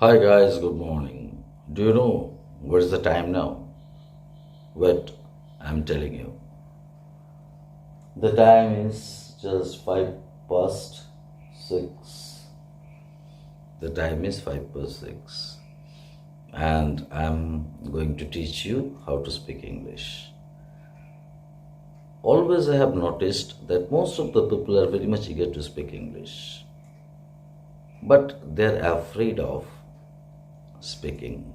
Hi guys, good morning. Do you know what is the time now? Wait, I'm telling you. The time is just 5 past 6. The time is 5 past 6. And I'm going to teach you how to speak English. Always I have noticed that most of the people are very much eager to speak English. But they're afraid of speaking.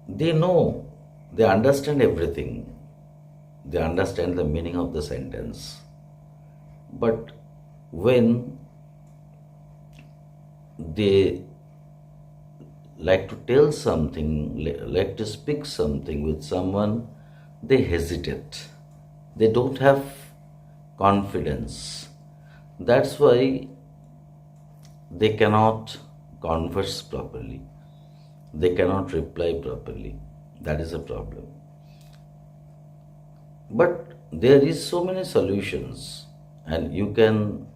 They know, they understand everything, they understand the meaning of the sentence. But when they like to tell something, like to speak something with someone, they hesitate. They don't have confidence. That's why they cannot converse properly. They cannot reply properly. That is a problem. But there is so many solutions, and you can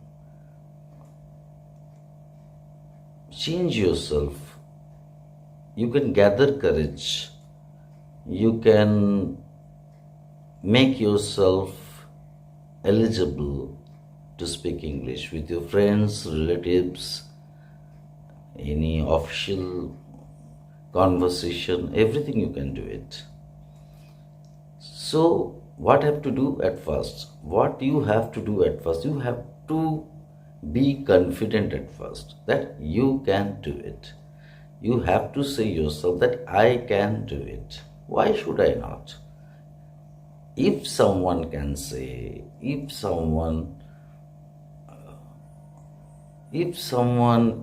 change yourself. You can gather courage. You can make yourself eligible to speak English with your friends, relatives, any official conversation, everything you can do it. So, what have to do at first? What you have to do at first? You have to be confident at first that you can do it. You have to say yourself that I can do it. Why should I not? If someone can say, if someone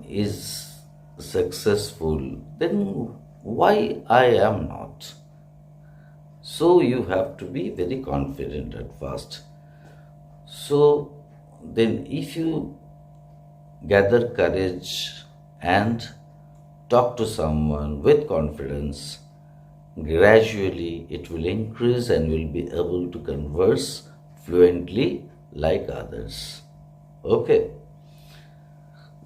is successful, then why I am not? So you have to be very confident at first. So then if you gather courage and talk to someone with confidence, gradually it will increase and will be able to converse fluently like others. Okay.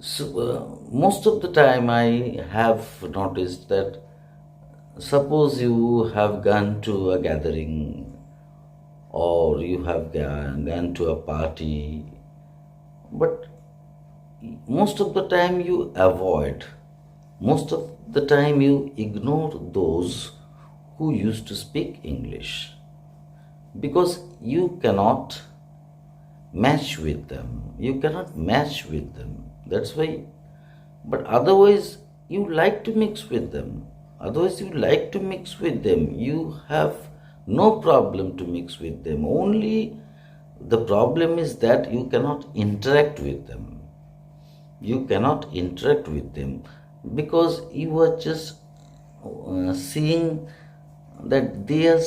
So most of the time I have noticed that suppose you have gone to a gathering or you have gone to a party, but most of the time you avoid, most of the time you ignore those who used to speak English because you cannot match with them. You cannot match with them. That's why. But otherwise, you like to mix with them. Otherwise, you like to mix with them. You have no problem to mix with them. Only the problem is that you cannot interact with them. You cannot interact with them because you are just seeing that they are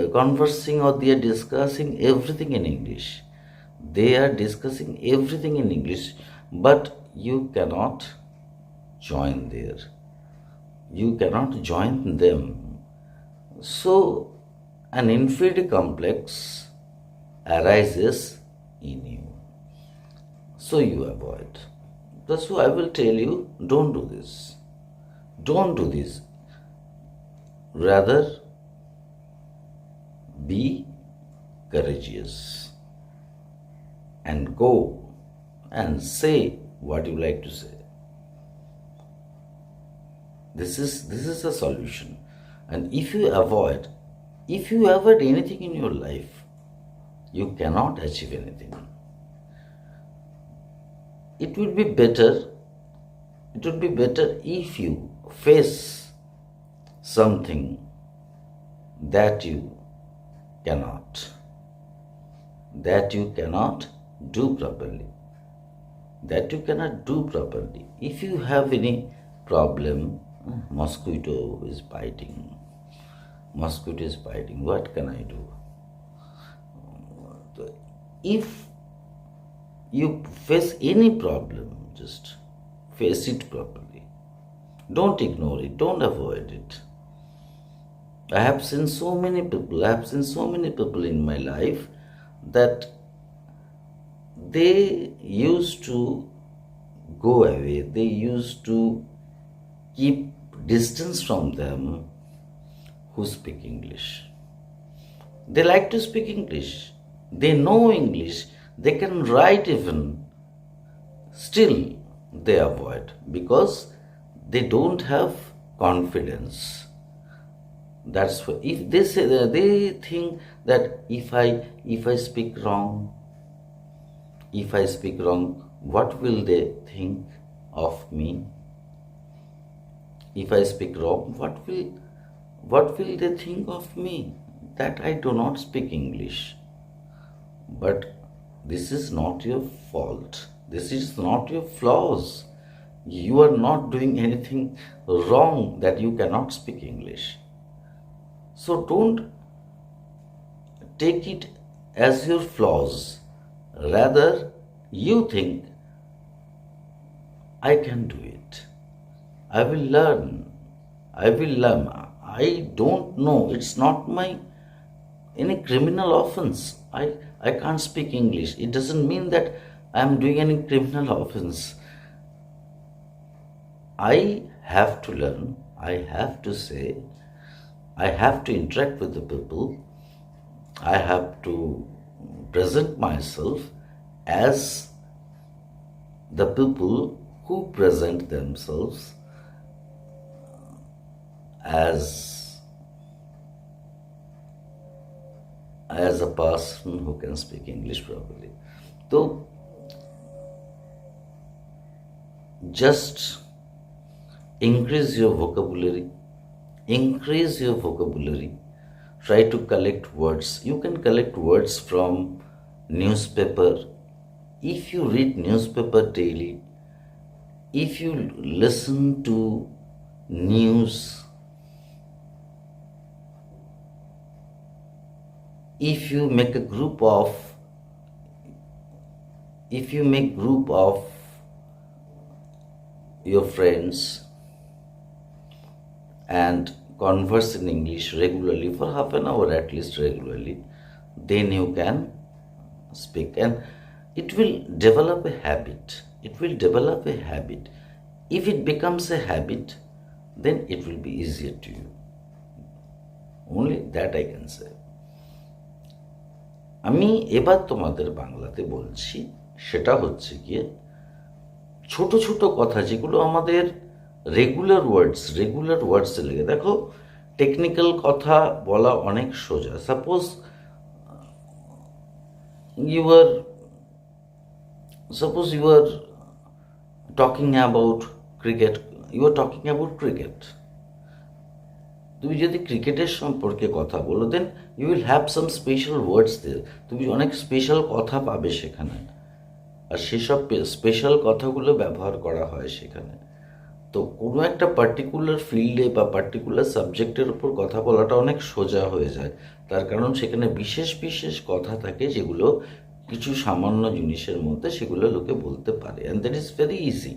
conversing or they are discussing everything in English. They are discussing everything in English, but you cannot join there. You cannot join them. So, an inferiority complex arises in you. So, you avoid. That's why I will tell you don't do this. Don't do this. Rather, be courageous and go and say what you like to say. This is a solution. And if you avoid anything in your life, you cannot achieve anything. It would be better if you face something that you cannot do properly. If you have any problem, mosquito is biting. What can I do? If you face any problem, just face it properly. Don't ignore it. Don't avoid it. I have seen so many people in my life that they used to go away. They used to keep distance from them who speak English. They like to speak English. They know English. They can write even. Still, they avoid because they don't have confidence. That's why if they say that, they think that if I speak wrong, what will they think of me? If I speak wrong, what will they think of me? That I do not speak English. But this is not your fault. This is not your flaws. You are not doing anything wrong that you cannot speak English. So don't take it as your flaws. Rather, you think, I can do it. I will learn. I don't know. It's not my any criminal offense. I can't speak English. It doesn't mean that I am doing any criminal offense. I have to learn. I have to say. I have to interact with the people. I have to present myself as the people who present themselves as a person who can speak English properly. So just increase your vocabulary. Try to collect words. You can collect words from newspaper. If you read newspaper daily, if you listen to news, if you make group of your friends and converse in English regularly for half an hour at least regularly, then you can speak, and it will develop a habit. If it becomes a habit, then it will be easier to you. Only that I can say. আমি এবার তোমাদের বাংলাতে বলছি, সেটা হচ্ছে গিয়ে ছোট ছোট কথা যেগুলো আমাদের রেগুলার ওয়ার্ডসে লেগে। দেখো, টেকনিক্যাল কথা বলা অনেক সোজা। Suppose you are talking about cricket. তুমি যদি ক্রিকেটের সম্পর্কে কথা বলো, then you will have some special words there. তুমি অনেক স্পেশাল কথা পাবে সেখানে, আর সেসব স্পেশাল কথাগুলো ব্যবহার করা হয় সেখানে। তো কোনো একটা পার্টিকুলার ফিল্ডে বা পার্টিকুলার সাবজেক্টের উপর কথা বলাটা অনেক সোজা হয়ে যায়, তার কারণ সেখানে বিশেষ কথা থাকে যেগুলো কিছু সামান্য জিনিসের মধ্যে সেগুলো লোকে বলতে পারে, and that is very easy.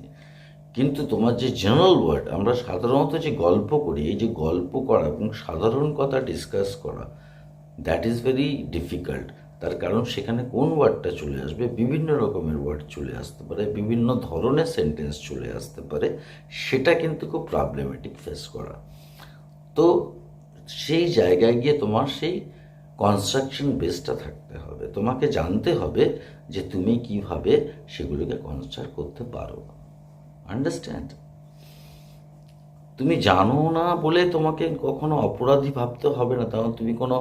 কিন্তু তোমার যে জেনারেল ওয়ার্ড, আমরা সাধারণত যে গল্প করি, এই যে গল্প করা এবং সাধারণ কথা ডিসকাস করা, দ্যাট ইজ ভেরি ডিফিকাল্ট। তার কারণ সেখানে কোন ওয়ার্ডটা চলে আসবে, বিভিন্ন রকমের ওয়ার্ড চলে আসতে পারে, বিভিন্ন ধরনের সেন্টেন্স চলে আসতে পারে, সেটা কিন্তু খুব প্রবলেমেটিক ফেস করা। তো সেই জায়গায় গিয়ে তোমার সেই কনস্ট্রাকশন বেসটা থাকতে হবে। তোমাকে জানতে হবে যে তুমি কিভাবে সেগুলোকে কনস্ট্রাক্ট করতে পারো। আন্ডারস্ট্যান্ড? তুমি জানো না বলে তোমাকে কখনো অপরাধী ভাবতে হবে না, কারণ তুমি কোনো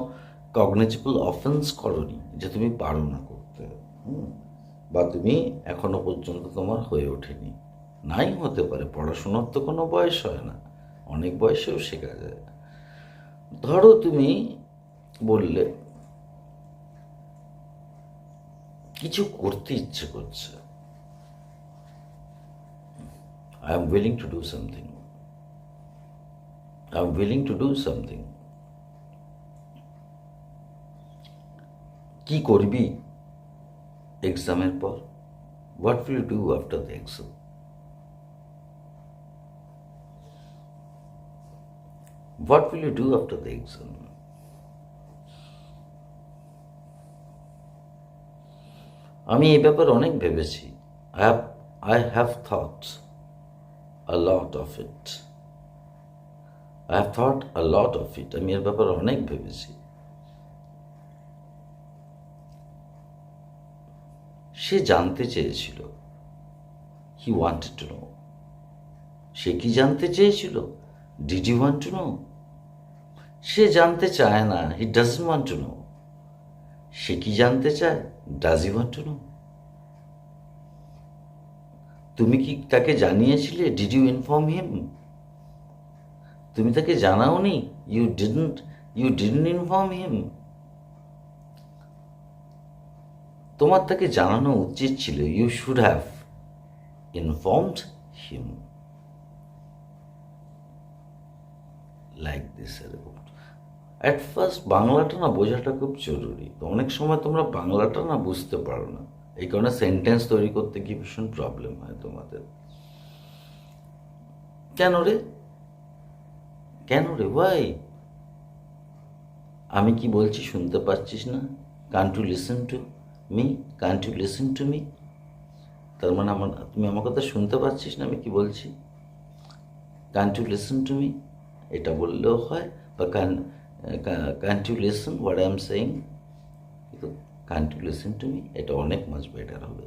কগনিটিবল অফেন্স করনি যে তুমি পারো না করতে, বা তুমি এখনো পর্যন্ত তোমার হয়ে ওঠেনি। নাই হতে পারে, পড়াশোনার তো কোনো বয়স হয় না, অনেক বয়সেও শেখা যায়। ধরো তুমি বললে কিছু করতে ইচ্ছে করছে, I am willing to do something. কি করবি এক্সামের পর? What will you do after the exam? আমি এই ব্যাপারে অনেক ভেবেছি। I have thought a lot of it. I have thought a lot of it, আমি এর ব্যাপারে অনেক ভেবেছি। সে জানতে চেয়েছিল, হি ওয়ান্টেড টু নো। সে কি জানতে চেয়েছিল? Did you want to know? সে জানতে চায় না, he doesn't want to know. সে কি জানতে চায়? Does he want to know? তুমি কি তাকে জানিয়েছিলে? Did you inform him? তুমি তাকে জানাওনি? You didn't inform him. তোমার তাকে জানানো উচিত ছিল, you should have informed him. Like this. At first বাংলাটা না বোঝাটা খুব জরুরি। তো অনেক সময় তোমরা বাংলাটা না বুঝতে পারো না, এই কারণে সেন্টেন্স তৈরি করতে গিয়ে ভীষণ প্রবলেম হয় তোমাদের। কেন রে? কেন রে? ওয়াই? আমি কি বলছি শুনতে পাচ্ছিস না? Can't you listen to me? Can't you listen to me? তার মানে তুমি আমার কথা শুনতে পাচ্ছিস না আমি কি বলছি? Can't you listen to me এটা বললেও হয়, বা can't you listen what I am saying, কিন্তু can't you listen to me এটা অনেক মাছ বেটার হবে।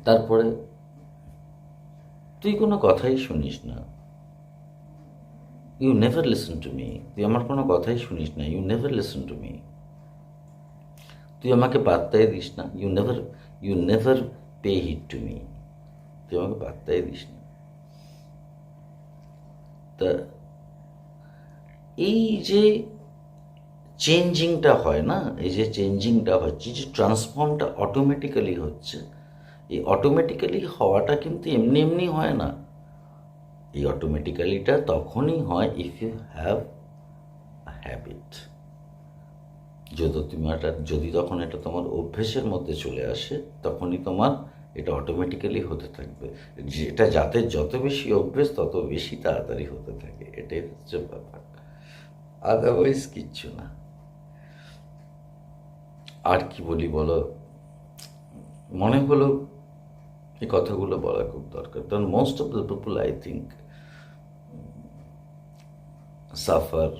তারপরে তুই কোনো কথাই শুনিস না, you never listen to me. তুই আমার কোনো কথাই শুনিস না, you never listen to me. তুই আমাকে পাত্তাই দিস না, you never pay heed to me. তুই আমাকে পাত্তাই দিস না। তা এই যে চেঞ্জিংটা হয় না, এই যে চেঞ্জিংটা হচ্ছে, যে ট্রান্সফর্মটা অটোমেটিক্যালি হচ্ছে, এই অটোমেটিক্যালি হওয়াটা কিন্তু এমনি এমনি হয় না। এই অটোমেটিক্যালিটা তখনই হয় if you have a habit. যদি তখন এটা তোমার অভ্যেসের মধ্যে চলে আসে, তখনই তোমার এটা অটোমেটিক্যালি হতে থাকবে। যেটা যাতে যত বেশি অভ্যেস তত বেশি তাড়াতাড়ি হতে থাকে, এটাই হচ্ছে ব্যাপার, আদারওয়াইজ কিচ্ছু না। আর কি বলি বলো, মনে হলো এই কথাগুলো বলা খুব দরকার, কারণ most of the people I think suffer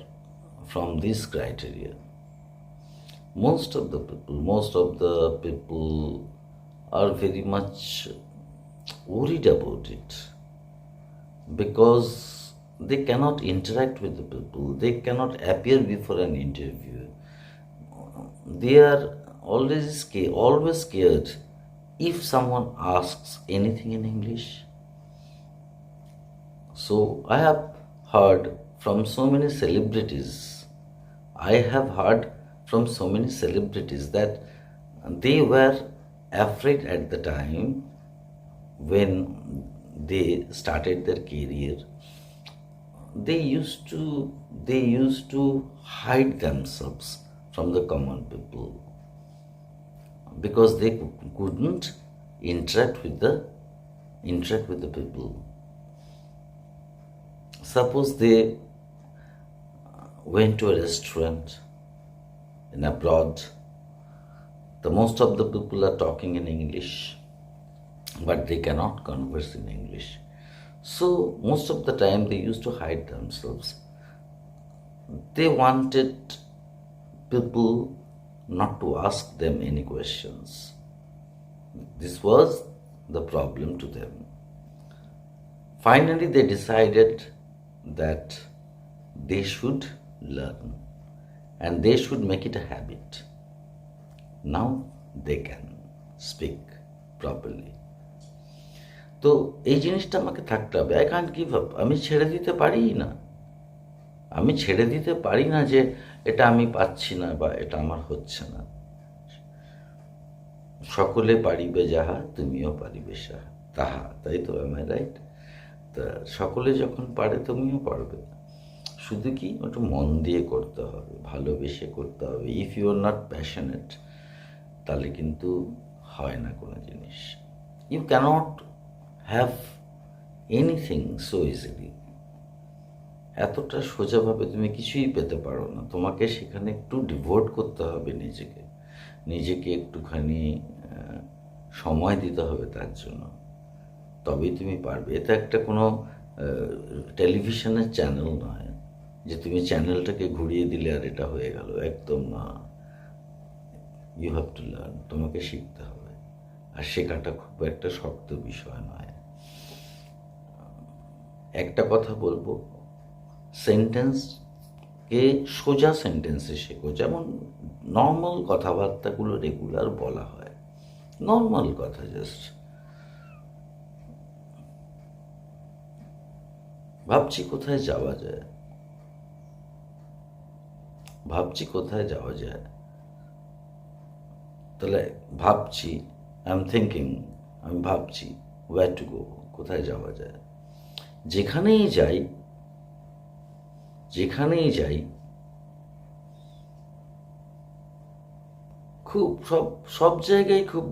from this criteria. Most of the people are very much worried about it because they cannot interact with the people, they cannot appear before an interview. They are always scared if someone asks anything in English. So I have heard from so many celebrities, that they were afraid at the time when they started their career. They used to hide themselves from the common people because they couldn't interact with the people. Suppose they went to a restaurant in abroad. The most of the people are talking in English, but they cannot converse in English. So most of the time they used to hide themselves. They wanted people not to ask them any questions. This was the problem to them. Finally, they decided that they should learn and they should make it a habit. Now they can speak properly. তো এই জিনিসটা আমাকে থাকতে হবে। I can't give up. আমি ছেড়ে দিতে পারি না যে এটা আমি পাচ্ছি না বা এটা আমার হচ্ছে না। সকলে পারিবে যাহা, তুমিও পারিবে তাহা, তাই তো? Am I right? তা সকলে যখন পারে তুমিও পারবে, শুধু কি একটু মন দিয়ে করতে হবে, ভালোবেসে করতে হবে। If you are not passionate, তাহলে কিন্তু হয় না কোনো জিনিস। You cannot have anything so easily. এতটা সোজাভাবে তুমি কিছুই পেতে পারো না, তোমাকে সেখানে একটু ডিভোট করতে হবে নিজেকে একটুখানি সময় দিতে হবে তার জন্য, তবেই তুমি পারবে। এটা একটা কোনো টেলিভিশনের চ্যানেল নয় যে তুমি চ্যানেলটাকে ঘুরিয়ে দিলে আর এটা হয়ে গেল, একদম না। ইউ হ্যাভ টু লার্ন, তোমাকে শিখতে হবে। আর শেখাটা খুব একটা শক্ত বিষয় নয়। একটা কথা বলবো, সেন্টেন্সকে সোজা সেন্টেন্সে শেখো, যেমন নর্মাল কথাবার্তাগুলো রেগুলার বলা হয়, নর্মাল কথা, জাস্ট ভাবছি কোথায় যাওয়া যায়, ভাবছি কোথায় যাওয়া যায়, তাহলে ভাবছি, আই এম থিঙ্কিং, আমি ভাবছি, ওয়্যার টু গো, কোথায় যাওয়া যায়। যেখানেই যাই, যেখানেই যাই, খুব সব সব জায়গায় খুব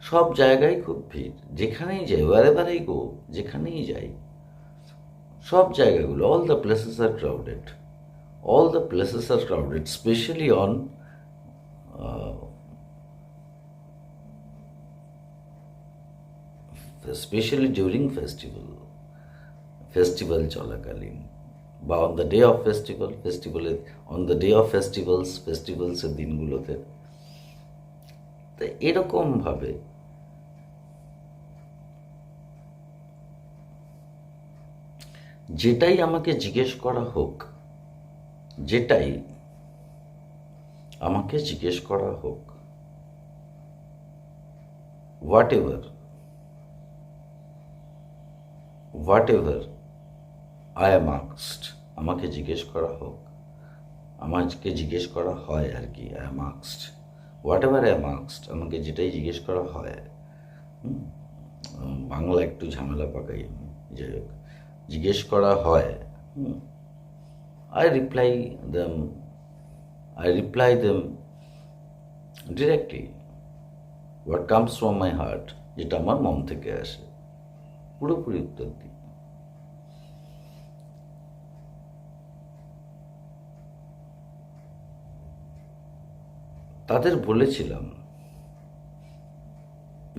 সব জায়গায় খুব ভিড়, যেখানেই যাই, ওয়ার আই গো, যেখানেই যাই, সব জায়গাগুলো, all the places are crowded, all the places are crowded, especially during festival চলাকালীন, বা অন দ্য ডে অফ ফেস্টিভ্যালের, অন দ্য ডে অফ ফেস্টিভ্যালসের দিনগুলোতে। তো এরকমভাবে যেটাই আমাকে জিজ্ঞেস করা হোক, যেটাই আমাকে জিজ্ঞেস করা হোক, what ever I am asked, আমাকে জিজ্ঞেস করা হোক, আমাকে জিজ্ঞেস করা হয় আর কি, I am asked, what ever I am asked, আমাকে যেটাই জিজ্ঞেস করা হয়, বাংলা একটু ঝামেলা পাকাই, যাই হোক, জিজ্ঞেস করা হয়, I reply them, I reply them directly, what comes from my heart, যেটা আমার মন থেকে আসে, পুরোপুরি উত্তর দিই। তাদের বলেছিলাম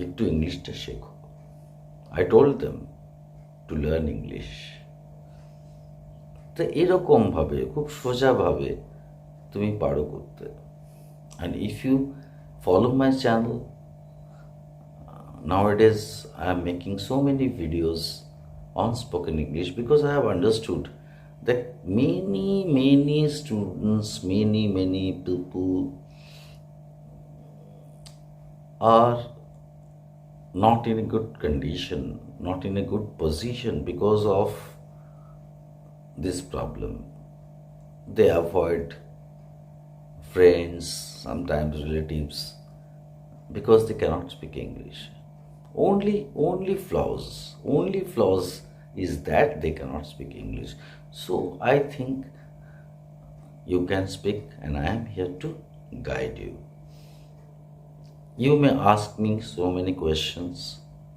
একটু ইংলিশটা শেখো, I told them to learn English. তো এরকমভাবে খুব সোজাভাবে তুমি পারো করতে। And if you follow my channel, nowadays I am making so many videos on spoken English because I have understood that many students, many people are not in a good condition, not in a good position because of this problem. They avoid friends, sometimes relatives, because they cannot speak English. Only flaws is that they cannot speak English. So I think you can speak, and I am here to guide you. You may ask me so many questions.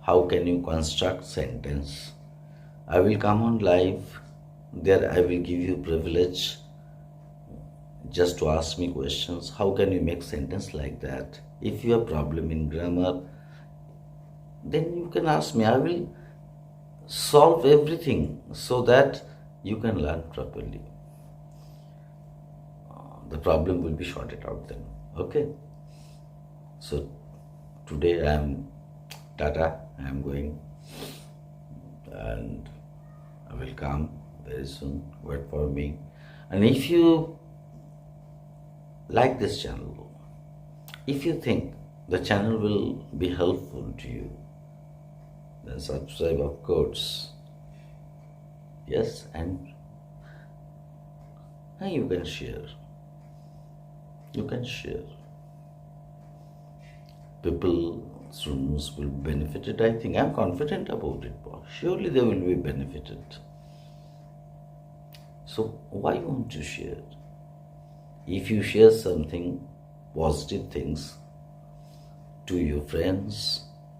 How can you construct sentence? I will come on live. There I will give you privilege just to ask me questions. How can you make sentence like that? If you have problem in grammar, then you can ask me. I will solve everything so that you can learn properly. The problem will be sorted out then. Okay? So today I am Tata. I am going, and I will come very soon. Wait for me. And if you like this channel, if you think the channel will be helpful to you, then subscribe, of course. Yes, and you can share. You can share. People, students will benefit it. I think I'm confident about it. Surely they will be benefited. So why won't you share? If you share something, positive things, to your friends,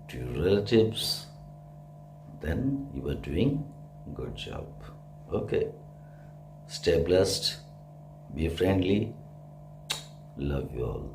to your relatives, then you are doing good job. Okay. Stay blessed. Be friendly. Love you all.